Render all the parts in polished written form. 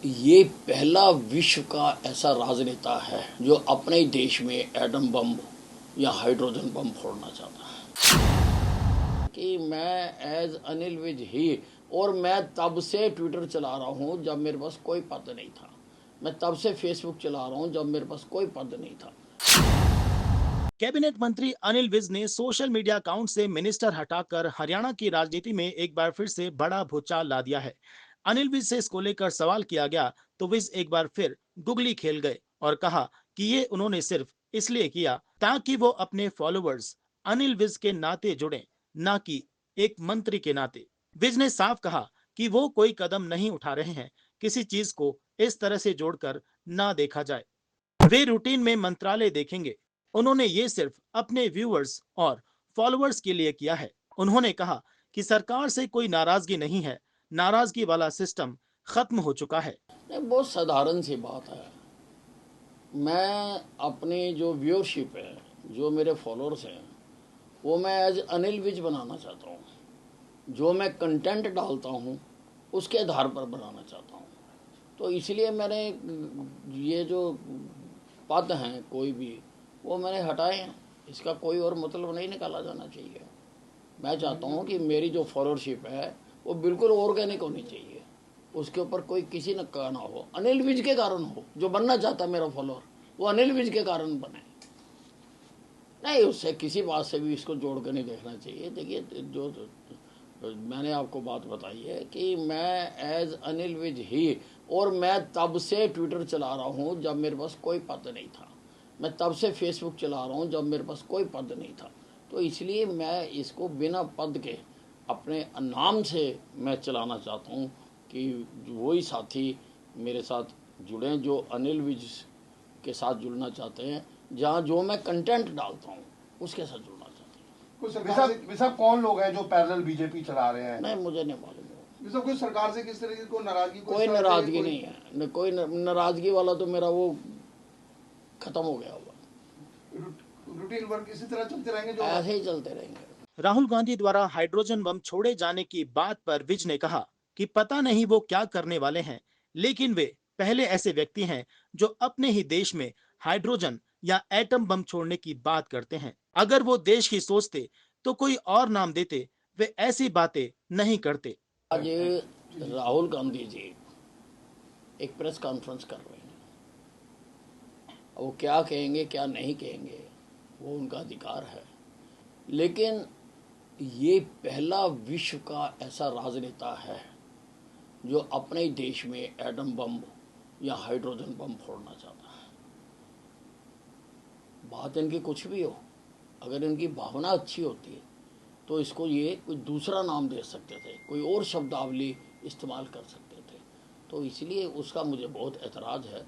ये पहला विश्व का ऐसा राजनेता है जो अपने ही देश में एटम बम या हाइड्रोजन बम फोड़ना चाहता है। कि मैं एज अनिल विज ही, और मैं तब से ट्विटर चला रहा हूँ जब मेरे पास कोई पद नहीं था। मैं तब से फेसबुक चला रहा हूँ जब मेरे पास कोई पद नहीं था। कैबिनेट मंत्री अनिल विज ने सोशल मीडिया अकाउंट से मिनिस्टर हटाकर हरियाणा की राजनीति में एक बार फिर से बड़ा भूचाल ला दिया है। अनिल विज से इसको लेकर सवाल किया गया तो विज एक बार फिर गुगली खेल गए और कहा कि ये उन्होंने सिर्फ इसलिए किया ताकि वो अपने फॉलोअर्स अनिल विज के नाते जुड़े, न कि एक मंत्री के नाते। विज ने साफ कहा कि वो कोई कदम नहीं उठा रहे हैं, किसी चीज को इस तरह से जोड़कर ना देखा जाए। वे रूटीन में मंत्रालय देखेंगे। उन्होंने ये सिर्फ अपने व्यूअर्स और फॉलोअर्स के लिए किया है। उन्होंने कहा कि सरकार से कोई नाराजगी नहीं है, नाराजगी वाला सिस्टम खत्म हो चुका है। नहीं, बहुत साधारण सी बात है। मैं अपनी जो व्यूअरशिप है, जो मेरे फॉलोअर्स हैं, वो मैं एज अनिल विज बनाना चाहता हूँ। जो मैं कंटेंट डालता हूँ उसके आधार पर बनाना चाहता हूँ। तो इसलिए मैंने ये जो पद हैं कोई भी, वो मैंने हटाए हैं। इसका कोई और मतलब नहीं निकाला जाना चाहिए। मैं चाहता हूँ कि मेरी जो फॉलोअरशिप है वो बिल्कुल ऑर्गेनिक होनी चाहिए। उसके ऊपर कोई किसी न का ना हो, अनिल विज के कारण हो। जो बनना चाहता मेरा फॉलोअर वो अनिल विज के कारण बने। नहीं, उससे किसी बात से भी इसको जोड़ कर नहीं देखना चाहिए। देखिए, जो मैंने आपको बात बताई है कि मैं एज अनिल विज ही, और मैं तब से ट्विटर चला रहा हूँ जब मेरे पास कोई पद नहीं था। मैं तब से फेसबुक चला रहा हूँ जब मेरे पास कोई पद नहीं था। तो इसलिए मैं इसको बिना पद के अपने नाम से मैं चलाना चाहता हूँ कि वही साथी मेरे साथ जुड़ें जो अनिल विज के साथ जुड़ना चाहते हैं। जहाँ जो मैं कंटेंट डालता हूँ उसके साथ जुड़ना चाहते हैं। विसा कौन लोग हैं जो पैरेलल बीजेपी चला रहे हैं? नहीं, मुझे नहीं मालूम। विसा कोई सरकार से किस तरह की नाराजगी? कोई नाराजगी नहीं है। न कोई नाराजगी वाला तो मेरा वो खत्म हो गया हुआ। रूटीन वर्क इसी तरह चलते रहेंगे, जो ऐसे ही चलते रहेंगे। राहुल गांधी द्वारा हाइड्रोजन बम छोड़े जाने की बात पर विज ने कहा कि पता नहीं वो क्या करने वाले हैं, लेकिन वे पहले ऐसे व्यक्ति हैं जो अपने ही देश में हाइड्रोजन या एटम बम छोड़ने की बात करते हैं। अगर वो देश की सोचते तो कोई और नाम देते, वे ऐसी बातें नहीं करते। आज राहुल गांधी जी एक प्रेस कॉन्फ्रेंस कर रहे हैं। वो क्या कहेंगे क्या नहीं कहेंगे वो उनका अधिकार है, लेकिन ये पहला विश्व का ऐसा राजनेता है जो अपने ही देश में एटम बम या हाइड्रोजन बम फोड़ना चाहता है। बात इनकी कुछ भी हो, अगर इनकी भावना अच्छी होती तो इसको ये कोई दूसरा नाम दे सकते थे, कोई और शब्दावली इस्तेमाल कर सकते थे। तो इसलिए उसका मुझे बहुत एतराज़ है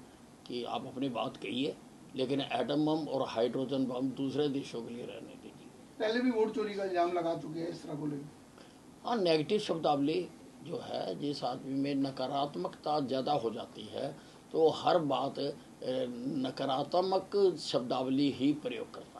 कि आप अपनी बात कहिए, लेकिन एटम बम और हाइड्रोजन बम दूसरे देशों के लिए रहने दीजिए। पहले भी वोट चोरी का इल्जाम लगा चुके हैं, इस तरह बोलेंगे? हाँ, नेगेटिव शब्दावली जो है, जिस आदमी में नकारात्मकता ज़्यादा हो जाती है तो हर बात नकारात्मक शब्दावली ही प्रयोग करता है।